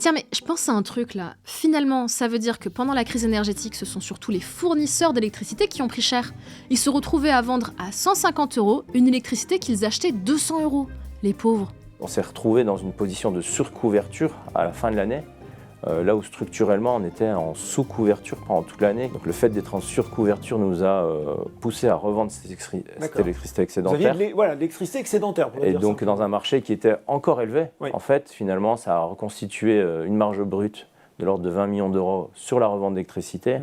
Tiens, mais je pense à un truc là. Finalement, ça veut dire que pendant la crise énergétique, ce sont surtout les fournisseurs d'électricité qui ont pris cher. Ils se retrouvaient à vendre à 150 € une électricité qu'ils achetaient 200 €. Les pauvres. On s'est retrouvé dans une position de surcouverture à la fin de l'année, là où structurellement on était en sous-couverture pendant toute l'année. Donc le fait d'être en surcouverture nous a poussé à revendre cette électricité excédentaire. Vous aviez l'électricité excédentaire. Et donc dans un marché qui était encore élevé, en fait, finalement, ça a reconstitué une marge brute de l'ordre de 20 millions d'euros sur la revente d'électricité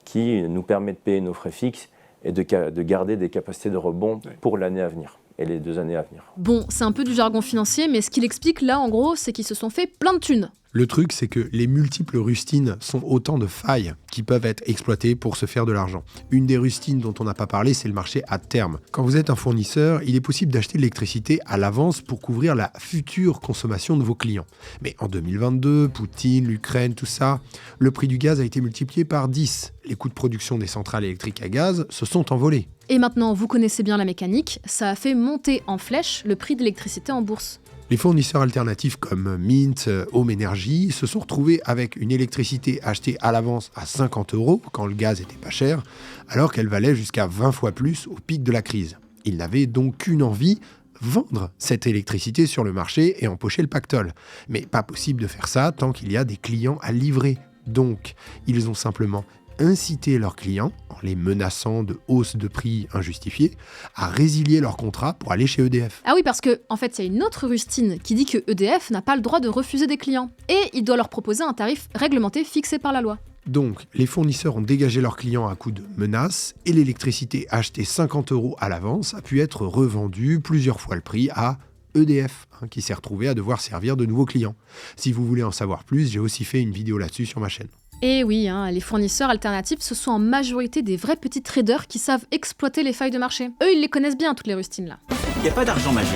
qui nous permet de payer nos frais fixes et de garder des capacités de rebond pour l'année à venir. Et les 2 années à venir. Bon, c'est un peu du jargon financier, mais ce qu'il explique là, en gros, c'est qu'ils se sont fait plein de thunes. Le truc, c'est que les multiples rustines sont autant de failles qui peuvent être exploitées pour se faire de l'argent. Une des rustines dont on n'a pas parlé, c'est le marché à terme. Quand vous êtes un fournisseur, il est possible d'acheter de l'électricité à l'avance pour couvrir la future consommation de vos clients. Mais en 2022, Poutine, l'Ukraine, tout ça, le prix du gaz a été multiplié par 10. Les coûts de production des centrales électriques à gaz se sont envolés. Et maintenant, vous connaissez bien la mécanique, ça a fait monter en flèche le prix de l'électricité en bourse. Les fournisseurs alternatifs comme Mint, Home Energy se sont retrouvés avec une électricité achetée à l'avance à 50 € quand le gaz était pas cher, alors qu'elle valait jusqu'à 20 fois plus au pic de la crise. Ils n'avaient donc qu'une envie, vendre cette électricité sur le marché et empocher le pactole. Mais pas possible de faire ça tant qu'il y a des clients à livrer. Donc, ils ont simplement inciter leurs clients, en les menaçant de hausse de prix injustifiée, à résilier leur contrat pour aller chez EDF. Ah oui, parce que en fait, il y a une autre rustine qui dit que EDF n'a pas le droit de refuser des clients. Et il doit leur proposer un tarif réglementé fixé par la loi. Donc, les fournisseurs ont dégagé leurs clients à coup de menaces et l'électricité achetée 50 € à l'avance a pu être revendue plusieurs fois le prix à EDF, qui s'est retrouvé à devoir servir de nouveaux clients. Si vous voulez en savoir plus, j'ai aussi fait une vidéo là-dessus sur ma chaîne. Et oui, les fournisseurs alternatifs, ce sont en majorité des vrais petits traders qui savent exploiter les failles de marché. Eux, ils les connaissent bien, toutes les rustines là. Il n'y a pas d'argent magique.